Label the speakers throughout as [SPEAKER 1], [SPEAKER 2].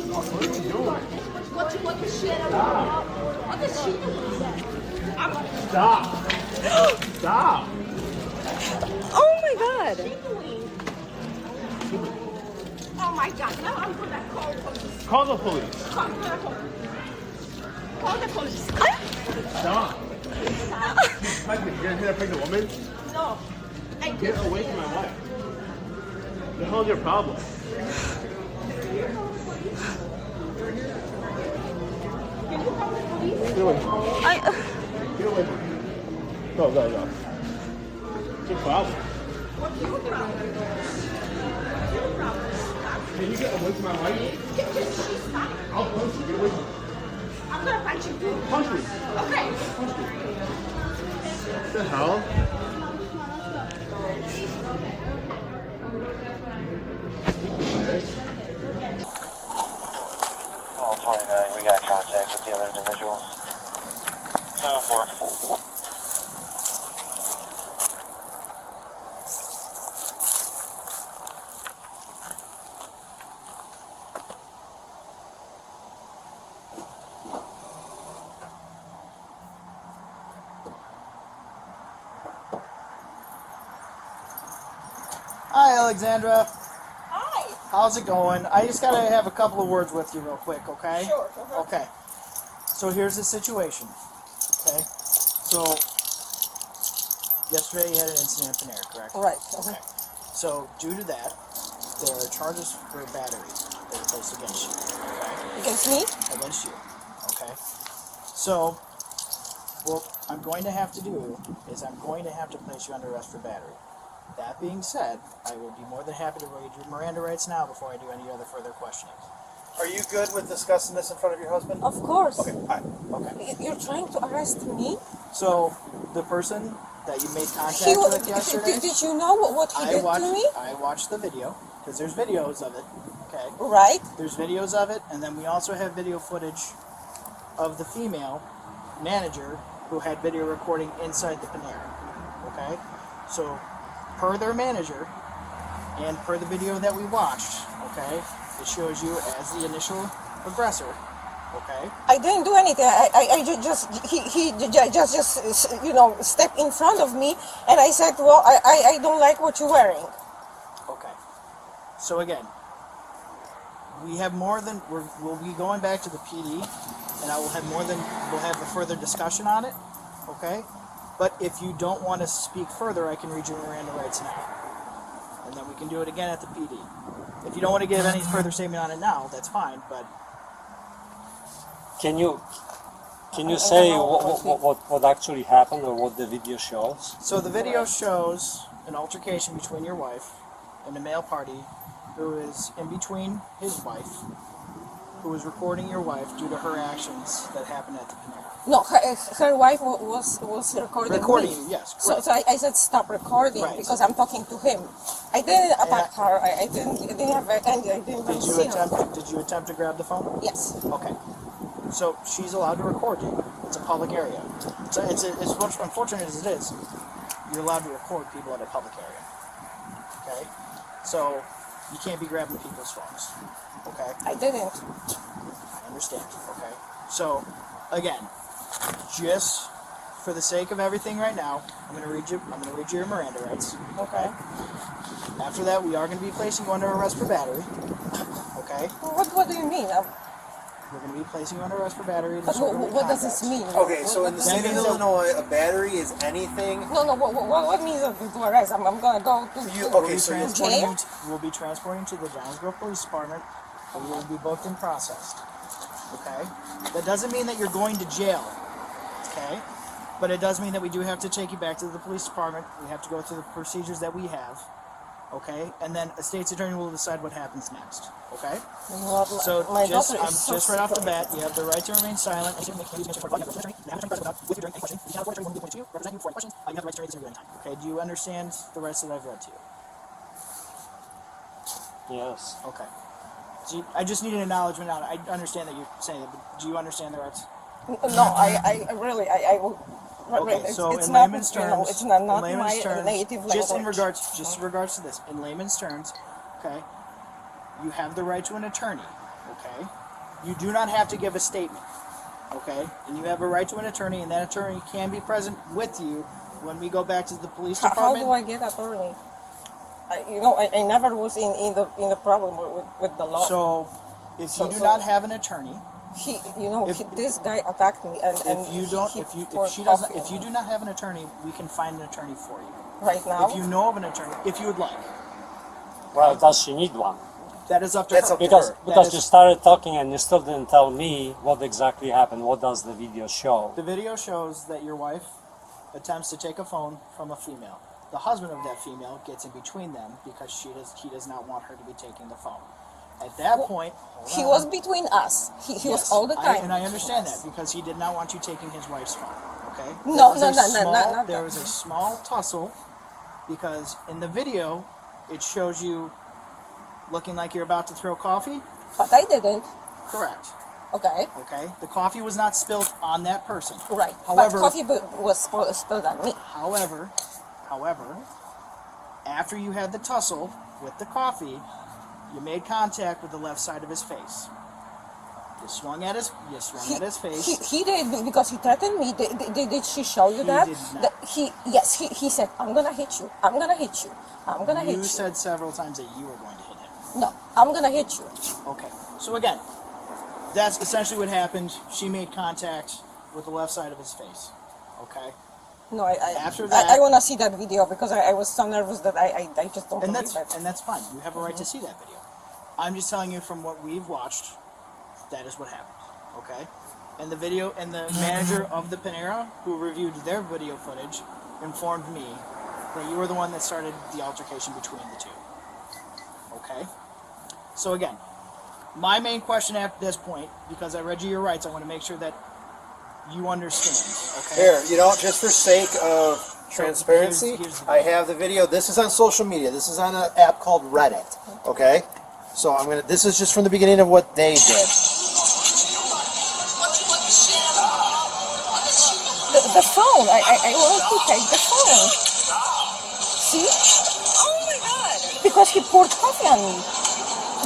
[SPEAKER 1] What are you doing?
[SPEAKER 2] What the shit? What the shit?
[SPEAKER 1] Stop. Stop.
[SPEAKER 3] Oh my god.
[SPEAKER 2] Oh my god, now I'm gonna call the police.
[SPEAKER 1] Call the police.
[SPEAKER 2] Call the police.
[SPEAKER 1] Stop. You're gonna hit that pregnant woman?
[SPEAKER 2] No. I
[SPEAKER 1] Get away from my wife. The hell is your problem?
[SPEAKER 2] Can you call the police?
[SPEAKER 1] Get away from me. Get away from me. Go. What's your problem?
[SPEAKER 2] What's your problem? What's your problem?
[SPEAKER 1] Can you get away from my wife? I'll punch you. Get away from me.
[SPEAKER 2] I'm gonna punch you too.
[SPEAKER 1] Punch me.
[SPEAKER 2] Okay.
[SPEAKER 1] What the hell?
[SPEAKER 4] All 29, we got contact with the other individuals. 7-4.
[SPEAKER 5] Hi, Alexandra.
[SPEAKER 2] Hi.
[SPEAKER 5] How's it going? I just gotta have a couple of words with you real quick, okay?
[SPEAKER 2] Sure.
[SPEAKER 5] Okay. So here's the situation. Okay. So yesterday you had an incident at Panera, correct?
[SPEAKER 3] Right.
[SPEAKER 5] Okay. So due to that, there are charges for battery that are placed against you. Okay?
[SPEAKER 3] Against me?
[SPEAKER 5] Against you. Okay. So what I'm going to have to do is I'm going to have to place you under arrest for battery. That being said, I will be more than happy to read your Miranda rights now before I do any other further questioning. Are you good with discussing this in front of your husband?
[SPEAKER 3] Of course.
[SPEAKER 5] Okay, all right, okay.
[SPEAKER 3] You're trying to arrest me?
[SPEAKER 5] So, the person that you made contact with yesterday,
[SPEAKER 3] Did you know what he did to me?
[SPEAKER 5] I watched the video, because there's videos of it, okay?
[SPEAKER 3] Right.
[SPEAKER 5] There's videos of it, and then we also have video footage of the female manager who had video recording inside the Panera, okay? So, per their manager, and per the video that we watched, okay, it shows you as the initial aggressor, okay?
[SPEAKER 3] I didn't do anything. I he just stepped in front of me, and I said, well, I don't like what you're wearing.
[SPEAKER 5] Okay. So again, we have more than, we'll be going back to the PD, and we'll have a further discussion on it, okay? But if you don't want to speak further, I can read your Miranda rights now. And then we can do it again at the PD. If you don't want to give any further statement on it now, that's fine, but...
[SPEAKER 6] Can you say what actually happened or what the video shows?
[SPEAKER 5] So the video shows an altercation between your wife and a male party who is in between his wife, who was recording your wife due to her actions that happened at the Panera.
[SPEAKER 3] No, her wife was recording
[SPEAKER 5] Recording
[SPEAKER 3] me.
[SPEAKER 5] you, yes.
[SPEAKER 3] So I said stop recording because I'm talking to him. I didn't attack her. I didn't have any. I didn't see her.
[SPEAKER 5] Did you attempt to grab the phone?
[SPEAKER 3] Yes.
[SPEAKER 5] Okay. So she's allowed to record you. It's a public area. So it's as unfortunate as it is, you're allowed to record people at a public area. Okay? So you can't be grabbing people's phones. Okay?
[SPEAKER 3] I didn't.
[SPEAKER 5] I understand. Okay? So again, just for the sake of everything right now, I'm gonna read you your Miranda rights. Okay? After that, we are gonna be placing you under arrest for battery. Okay?
[SPEAKER 3] What do you mean?
[SPEAKER 5] We're going to be placing you under arrest for battery.
[SPEAKER 3] What does this mean?
[SPEAKER 7] Okay, so in the state of Illinois, a battery is anything.
[SPEAKER 3] No. What means to arrest? I'm going to go to
[SPEAKER 7] Okay, so
[SPEAKER 3] jail.
[SPEAKER 5] We'll be transporting to the Downsville Police Department, and we will be booked and processed. Okay, that doesn't mean that you're going to jail. Okay, but it does mean that we do have to take you back to the police department. We have to go through the procedures that we have. Okay, and then a state's attorney will decide what happens next. Okay, so just right off the bat, you have the right to remain silent. Okay, do you understand the rights that I've read to you?
[SPEAKER 6] Yes.
[SPEAKER 5] Okay. So I just need an acknowledgement on it. I understand that you're saying it, but do you understand the rights?
[SPEAKER 3] No, I really will.
[SPEAKER 5] Okay, so
[SPEAKER 3] it's
[SPEAKER 5] in
[SPEAKER 3] not,
[SPEAKER 5] layman's terms,
[SPEAKER 3] it's not
[SPEAKER 5] in
[SPEAKER 3] my
[SPEAKER 5] layman's terms,
[SPEAKER 3] native language.
[SPEAKER 5] just in regards to this, in layman's terms, okay, you have the right to an attorney, Okay? You do not have to give a statement. Okay? And you have a right to an attorney, and that attorney can be present with you when we go back to the police
[SPEAKER 3] How
[SPEAKER 5] department.
[SPEAKER 3] do I get attorney? I never was in the problem with the law.
[SPEAKER 5] So, if you do not have an attorney,
[SPEAKER 3] This guy attacked me, and
[SPEAKER 5] if you don't,
[SPEAKER 3] he
[SPEAKER 5] if you
[SPEAKER 3] poured
[SPEAKER 5] if she doesn't,
[SPEAKER 3] coffee
[SPEAKER 5] if you
[SPEAKER 3] on
[SPEAKER 5] do
[SPEAKER 3] me.
[SPEAKER 5] not have an attorney, we can find an attorney for you.
[SPEAKER 3] Right now,
[SPEAKER 5] If you know of an attorney, if you would like,
[SPEAKER 6] Well, does she need one?
[SPEAKER 5] that is up to
[SPEAKER 7] That's
[SPEAKER 5] her.
[SPEAKER 7] up to
[SPEAKER 6] Because
[SPEAKER 7] her.
[SPEAKER 6] because you started talking and you still didn't tell me what exactly happened. What does the video show?
[SPEAKER 5] The video shows that your wife attempts to take a phone from a female. The husband of that female gets in between them because he does not want her to be taking the phone. At that point,
[SPEAKER 3] he was between us. He was all the time.
[SPEAKER 5] and I understand that because he did not want you taking his wife's phone. Okay.
[SPEAKER 3] No,
[SPEAKER 5] There was
[SPEAKER 3] no, not
[SPEAKER 5] There
[SPEAKER 3] that.
[SPEAKER 5] was a small tussle because in the video it shows you looking like you're about to throw coffee.
[SPEAKER 3] But I didn't.
[SPEAKER 5] Correct.
[SPEAKER 3] Okay,
[SPEAKER 5] Okay. The coffee was not spilled on that person.
[SPEAKER 3] right.
[SPEAKER 5] However,
[SPEAKER 3] but coffee was spilled on me.
[SPEAKER 5] However, after you had the tussle with the coffee, you made contact with the left side of his face. You swung at his face.
[SPEAKER 3] He did because he threatened me. Did she show you
[SPEAKER 5] He
[SPEAKER 3] that?
[SPEAKER 5] did not.
[SPEAKER 3] He said, I'm gonna hit you. I'm gonna hit you. I'm gonna hit
[SPEAKER 5] You
[SPEAKER 3] you.
[SPEAKER 5] said several times that you were going to hit him.
[SPEAKER 3] No, I'm gonna hit you.
[SPEAKER 5] Okay. So again, that's essentially what happened. She made contact with the left side of his face. Okay.
[SPEAKER 3] No,
[SPEAKER 5] After that-
[SPEAKER 3] I wanna see that video because I was so nervous that I just don't
[SPEAKER 5] And
[SPEAKER 3] believe
[SPEAKER 5] that's
[SPEAKER 3] it.
[SPEAKER 5] and that's fine. You have a right to see that video. I'm just telling you from what we've watched, that is what happened. Okay? And the video and the manager of the Panera who reviewed their video footage informed me that you were the one that started the altercation between the two. Okay? So again, my main question at this point, because I read you your rights, I want to make sure that you understand. Okay?
[SPEAKER 7] Here, just for sake of transparency,
[SPEAKER 5] here's the
[SPEAKER 7] I have the video. This is on social media. This is on an app called Reddit. Okay? So this is just from the beginning of what they did.
[SPEAKER 3] The phone. I want to take the phone. See?
[SPEAKER 2] Oh my god!
[SPEAKER 3] Because he poured coffee on me.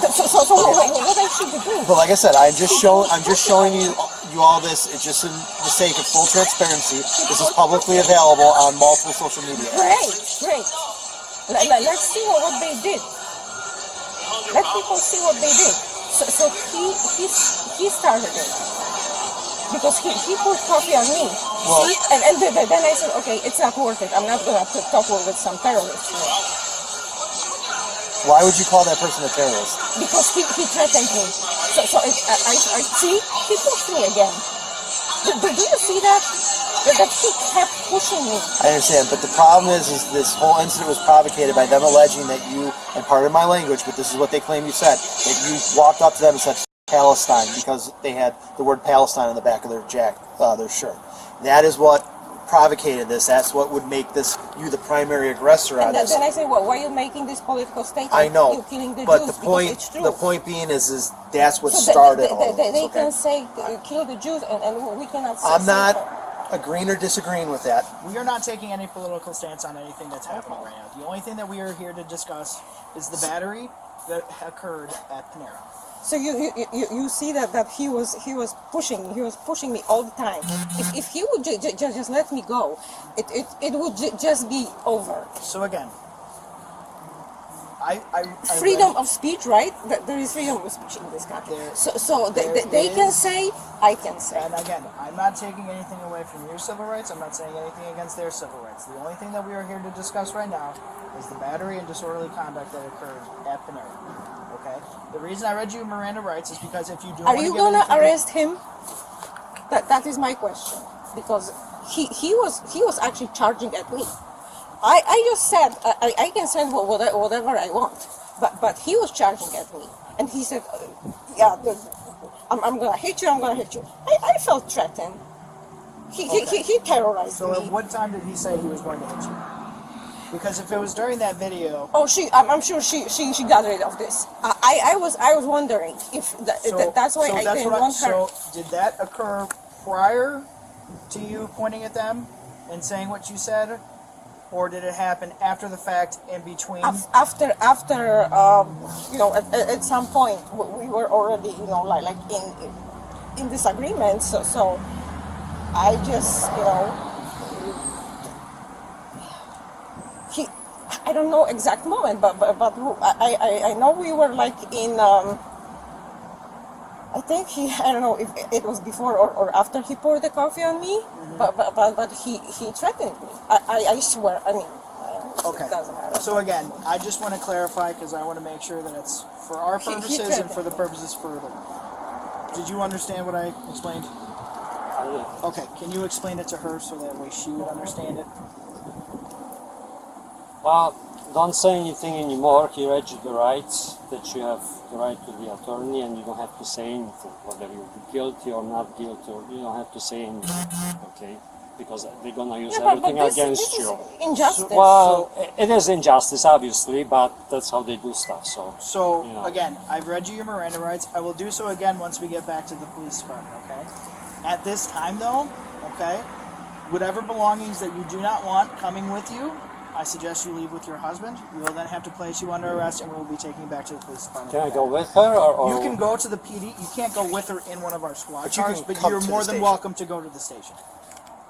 [SPEAKER 3] So what I should do?
[SPEAKER 7] But like I said, I'm just showing you all this. It's just in the sake of full transparency. This is publicly available on multiple social media.
[SPEAKER 3] Great. Let's see what they did. Let people see what they did. So he started it. Because he poured coffee on me.
[SPEAKER 7] Well-
[SPEAKER 3] See? And then I said, okay, it's not worth it. I'm not going to talk with some terrorists here.
[SPEAKER 7] Why would you call that person a terrorist?
[SPEAKER 3] Because he threatened me. So I see, he pushed me again. Do you see that? That he kept pushing me.
[SPEAKER 7] I understand, but the problem is this whole incident was provocated by them alleging that you, and pardon my language, but this is what they claim you said, that you walked up to them and said Palestine because they had the word Palestine on the back of their their shirt. That is what provocated this. That's what would make you the primary aggressor on
[SPEAKER 3] And
[SPEAKER 7] this.
[SPEAKER 3] then I said, well, why are you making this political statement?
[SPEAKER 7] I know,
[SPEAKER 3] You're killing the
[SPEAKER 7] but
[SPEAKER 3] Jews
[SPEAKER 7] the
[SPEAKER 3] because
[SPEAKER 7] point
[SPEAKER 3] it's true.
[SPEAKER 7] the point being is that's what
[SPEAKER 3] So
[SPEAKER 7] started all of
[SPEAKER 3] they
[SPEAKER 7] this. Okay?
[SPEAKER 3] can say kill the Jews and we cannot say
[SPEAKER 7] I'm not
[SPEAKER 3] so.
[SPEAKER 7] agreeing or disagreeing with that.
[SPEAKER 5] We are not taking any political stance on anything that's happening right now. The only thing that we are here to discuss is the battery that occurred at Panera.
[SPEAKER 3] So you see that he was pushing me all the time. If he would just let me go, it would just be over.
[SPEAKER 5] So again, I
[SPEAKER 3] Freedom of speech, right? There is freedom of speech in this country. So
[SPEAKER 5] there
[SPEAKER 3] they can
[SPEAKER 5] is-
[SPEAKER 3] say, I can say.
[SPEAKER 5] And again, I'm not taking anything away from your civil rights. I'm not saying anything against their civil rights. The only thing that we are here to discuss right now is the battery and disorderly conduct that occurred at Panera. Okay? The reason I read you Miranda rights is because if you do
[SPEAKER 3] Are
[SPEAKER 5] want to
[SPEAKER 3] you
[SPEAKER 5] give
[SPEAKER 3] gonna
[SPEAKER 5] anything-
[SPEAKER 3] arrest him? That is my question, because he was actually charging at me. I just said I can send whatever I want, but he was charging at me, and he said, yeah, I'm gonna hit you. I'm gonna hit you. I felt threatened. He terrorized
[SPEAKER 5] So at
[SPEAKER 3] me.
[SPEAKER 5] what time did he say he was going to hit you? Because if it was during that video,
[SPEAKER 3] Oh, I'm sure she got rid of this. I was wondering if that's why I didn't want her.
[SPEAKER 5] So did that occur prior to you pointing at them and saying what you said, or did it happen after the fact, in between?
[SPEAKER 3] After you know, at some point we were already, you know, like in disagreement. So I just, you know, I don't know exact moment, but I know we were like in. I think I don't know if it was before or after he poured the coffee on me, but he threatened me. I swear, I mean,
[SPEAKER 5] Okay.
[SPEAKER 3] it doesn't matter.
[SPEAKER 5] So again, I just want to clarify because I want to make sure that it's for our
[SPEAKER 3] He
[SPEAKER 5] purposes and for the
[SPEAKER 3] threatened.
[SPEAKER 5] purposes further. Did you understand what I explained? Okay, can you explain it to her so that way she would understand it?
[SPEAKER 6] Well, don't say anything anymore. He read you the rights, that you have the right to the attorney, and you don't have to say anything, whether you're guilty or not guilty, or you don't have to say anything, okay? Because they're gonna use
[SPEAKER 3] Yeah, but
[SPEAKER 6] everything
[SPEAKER 3] this
[SPEAKER 6] against
[SPEAKER 3] is
[SPEAKER 6] you.
[SPEAKER 3] injustice.
[SPEAKER 6] Well, it is injustice, obviously, but that's how they do stuff. So, you know.
[SPEAKER 5] Again, I've read you your Miranda rights. I will do so again once we get back to the police department, okay? At this time, though, okay, whatever belongings that you do not want coming with you, I suggest you leave with your husband. We will then have to place you under arrest, and we will be taking you back to the police department.
[SPEAKER 6] Can I go with her, or
[SPEAKER 5] You can go to the PD. You can't go with her in one of our squad
[SPEAKER 7] But you
[SPEAKER 5] cars,
[SPEAKER 7] can
[SPEAKER 5] but
[SPEAKER 7] come
[SPEAKER 5] you're
[SPEAKER 7] to the
[SPEAKER 5] more than
[SPEAKER 7] station.
[SPEAKER 5] welcome to go to the station.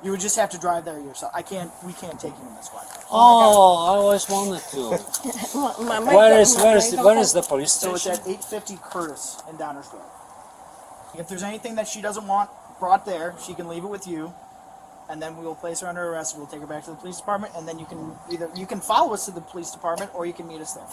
[SPEAKER 5] You would just have to drive there yourself. We can't take you in the squad car.
[SPEAKER 6] Oh, I always wanted to. Where is the police
[SPEAKER 5] So
[SPEAKER 6] station?
[SPEAKER 5] it's at 850 Curtis in Downers Grove. If there's anything that she doesn't want brought there, she can leave it with you, and then we will place her under arrest. We'll take her back to the police department, and then you can follow us to the police department, or you can meet us there.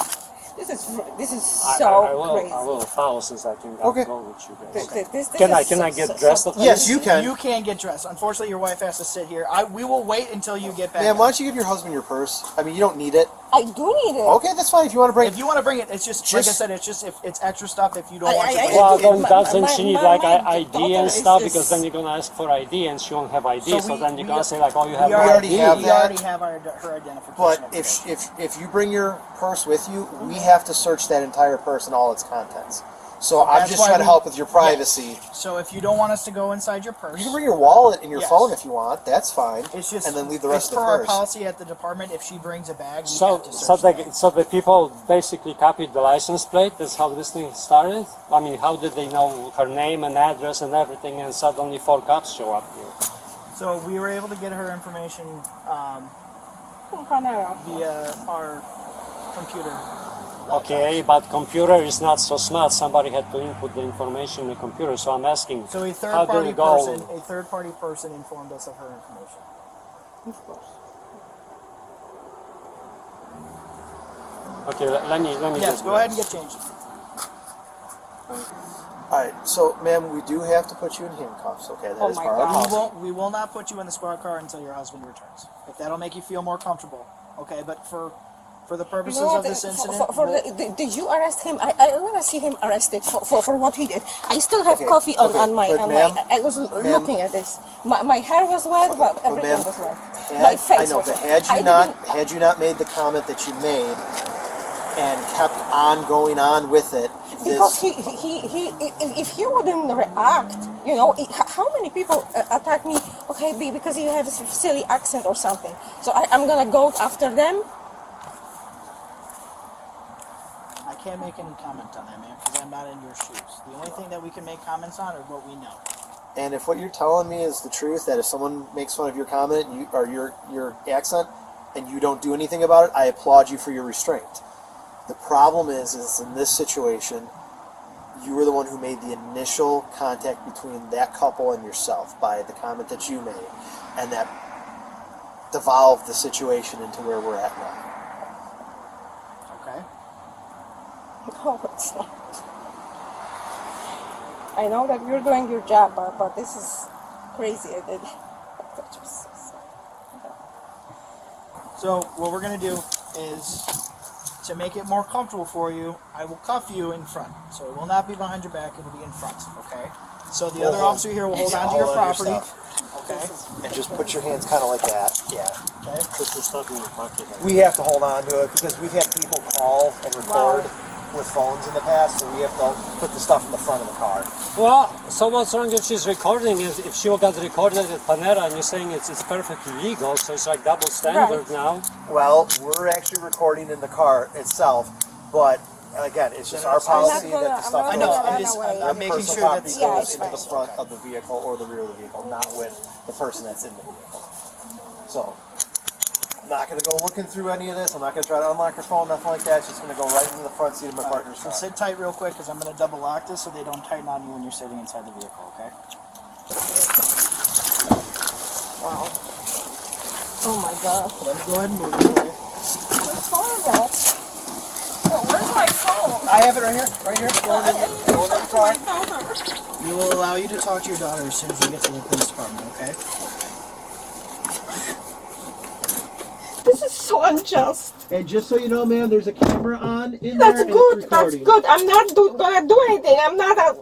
[SPEAKER 3] This is
[SPEAKER 6] I
[SPEAKER 3] so
[SPEAKER 6] will,
[SPEAKER 3] crazy.
[SPEAKER 6] I will follow since I can
[SPEAKER 7] Okay.
[SPEAKER 6] go with you
[SPEAKER 3] This-
[SPEAKER 6] guys.
[SPEAKER 3] this
[SPEAKER 6] Can I
[SPEAKER 3] is
[SPEAKER 6] get
[SPEAKER 3] so
[SPEAKER 6] dressed? Okay?
[SPEAKER 7] Yes, you can.
[SPEAKER 5] You can get dressed. Unfortunately, your wife has to sit here. We will wait until you get back.
[SPEAKER 7] Man, why don't you give your husband your purse? I mean, you don't need it.
[SPEAKER 3] I do need it.
[SPEAKER 7] Okay, that's fine if you want to bring.
[SPEAKER 5] If you want to bring it, it's just like I
[SPEAKER 7] Just-
[SPEAKER 5] said. It's just if it's extra stuff. If you don't want to,
[SPEAKER 3] I-
[SPEAKER 5] bring it.
[SPEAKER 6] Well,
[SPEAKER 3] I-
[SPEAKER 6] then
[SPEAKER 3] my-
[SPEAKER 6] doesn't
[SPEAKER 3] my-
[SPEAKER 6] she need
[SPEAKER 3] my-
[SPEAKER 6] like
[SPEAKER 3] my
[SPEAKER 6] ID
[SPEAKER 3] daughter
[SPEAKER 6] and
[SPEAKER 3] is-
[SPEAKER 6] stuff?
[SPEAKER 3] is-
[SPEAKER 6] Because then you're gonna ask for ID and she won't have ID. So,
[SPEAKER 5] we-
[SPEAKER 6] then you're
[SPEAKER 5] we-
[SPEAKER 6] gonna say like, oh, you have
[SPEAKER 5] we
[SPEAKER 6] no
[SPEAKER 5] already
[SPEAKER 6] ID.
[SPEAKER 7] have
[SPEAKER 5] we
[SPEAKER 7] that.
[SPEAKER 5] already have her identification.
[SPEAKER 7] But
[SPEAKER 5] up to date.
[SPEAKER 7] if you bring your purse with you, we have to search that entire purse and all its contents. So I'm
[SPEAKER 5] That's
[SPEAKER 7] just
[SPEAKER 5] why
[SPEAKER 7] trying to
[SPEAKER 5] we-
[SPEAKER 7] help with your privacy.
[SPEAKER 5] So if you don't want us to go inside your purse,
[SPEAKER 7] You can bring your wallet and your
[SPEAKER 5] Yes.
[SPEAKER 7] phone if you want. That's fine.
[SPEAKER 5] it's just
[SPEAKER 7] and then leave the rest
[SPEAKER 5] it's
[SPEAKER 7] of the
[SPEAKER 5] for our
[SPEAKER 7] purse.
[SPEAKER 5] policy at the department. If she brings a bag, we
[SPEAKER 6] So,
[SPEAKER 5] have to search the bag.
[SPEAKER 6] so the people basically copied the license plate. That's how this thing started. I mean, how did they know her name and address and everything? And suddenly 4 cops show up here.
[SPEAKER 5] So we were able to get her information
[SPEAKER 3] Panera.
[SPEAKER 5] via our computer.
[SPEAKER 6] Okay, but computer is not so smart. Somebody had to input the information in the computer. So I'm asking,
[SPEAKER 5] So a
[SPEAKER 6] how did
[SPEAKER 5] third-party
[SPEAKER 6] it go?
[SPEAKER 5] person, informed us of her information.
[SPEAKER 3] Of course.
[SPEAKER 6] Okay, let me.
[SPEAKER 5] Yes, go ahead and get changed.
[SPEAKER 7] All right. So, ma'am, we do have to put you in handcuffs. Okay, that
[SPEAKER 3] Oh
[SPEAKER 7] is
[SPEAKER 3] my
[SPEAKER 7] part of
[SPEAKER 3] God.
[SPEAKER 7] the policy.
[SPEAKER 5] We will not put you in the squad car until your husband returns. If that'll make you feel more comfortable, okay. But for the
[SPEAKER 3] You
[SPEAKER 5] purposes
[SPEAKER 3] know
[SPEAKER 5] of
[SPEAKER 3] what?
[SPEAKER 5] this incident,
[SPEAKER 3] Did you arrest him? I want to see him arrested for what he did. I still have
[SPEAKER 7] Okay,
[SPEAKER 3] coffee on,
[SPEAKER 7] okay,
[SPEAKER 3] on my.
[SPEAKER 7] but
[SPEAKER 3] On
[SPEAKER 7] ma'am,
[SPEAKER 3] my I was looking at this. My hair was wet, but everything
[SPEAKER 7] ma'am,
[SPEAKER 3] was wet. My
[SPEAKER 7] I
[SPEAKER 3] face
[SPEAKER 7] know,
[SPEAKER 3] was
[SPEAKER 7] but
[SPEAKER 3] wet.
[SPEAKER 7] had you not made the comment that you made and kept on going on with it,
[SPEAKER 3] Because
[SPEAKER 7] this,
[SPEAKER 3] if he wouldn't react, you know, how many people attack me? Okay, because you have a silly accent or something. So I'm gonna go after them.
[SPEAKER 5] I can't make any comment on that, man, because I'm not in your shoes. The only thing that we can make comments on are what we know.
[SPEAKER 7] and if what you're telling me is the truth, that if someone makes fun of your comment or your accent and you don't do anything about it, I applaud you for your restraint. The problem is in this situation, you were the one who made the initial contact between that couple and yourself by the comment that you made, and that devolved the situation into where we're at now.
[SPEAKER 5] Okay.
[SPEAKER 3] No, it's not. I know that you're doing your job, but this is crazy.
[SPEAKER 5] So what we're gonna do is, to make it more comfortable for you, I will cuff you in front. So it will not be behind your back; it will be in front. Okay. So the other officer here will hold on to your property. Okay.
[SPEAKER 7] And just put your hands kind of like that. Yeah.
[SPEAKER 5] Okay.
[SPEAKER 6] Put the stuff in your pocket.
[SPEAKER 7] We have to hold on to it because we've had people call and record. with phones in the past, so we have to put the stuff in the front of the car.
[SPEAKER 6] Well, so what's wrong if she's recording it? If she got recorded at Panera and you're saying it's perfectly legal, so it's like double standard now.
[SPEAKER 7] Well, we're actually recording in the car itself, but again, it's just our policy that the stuff
[SPEAKER 3] I'm
[SPEAKER 5] know,
[SPEAKER 3] not
[SPEAKER 5] I'm
[SPEAKER 3] gonna
[SPEAKER 5] just-
[SPEAKER 3] run away.
[SPEAKER 5] I'm making
[SPEAKER 7] personal
[SPEAKER 5] sure
[SPEAKER 7] property
[SPEAKER 5] that's-
[SPEAKER 3] Yeah,
[SPEAKER 7] goes
[SPEAKER 3] it's
[SPEAKER 7] into the
[SPEAKER 3] fine.
[SPEAKER 7] front of the vehicle or the rear of the vehicle, not with the person that's in the vehicle. So, I'm not going to go looking through any of this. I'm not going to try to unlock her phone, nothing like that. It's just going to go right into the front seat of my partner's
[SPEAKER 5] So
[SPEAKER 7] car.
[SPEAKER 5] sit tight real quick because I'm going to double lock this so they don't tighten on you when you're sitting inside the vehicle, okay?
[SPEAKER 3] Wow. Oh my god.
[SPEAKER 5] Let me go ahead and move it for you.
[SPEAKER 3] What's wrong with that? Oh, where's my phone?
[SPEAKER 5] I have it right here, right here. Go in the car.
[SPEAKER 3] phone.
[SPEAKER 5] We will allow you to talk to your daughter as soon as we get to the police department, okay?
[SPEAKER 3] This is so unjust.
[SPEAKER 1] And just so you know, ma'am, there's a camera on in
[SPEAKER 3] That's
[SPEAKER 1] there. And
[SPEAKER 3] good.
[SPEAKER 1] it's
[SPEAKER 3] That's
[SPEAKER 1] recording.
[SPEAKER 3] good. I'm not gonna do anything. I'm not a.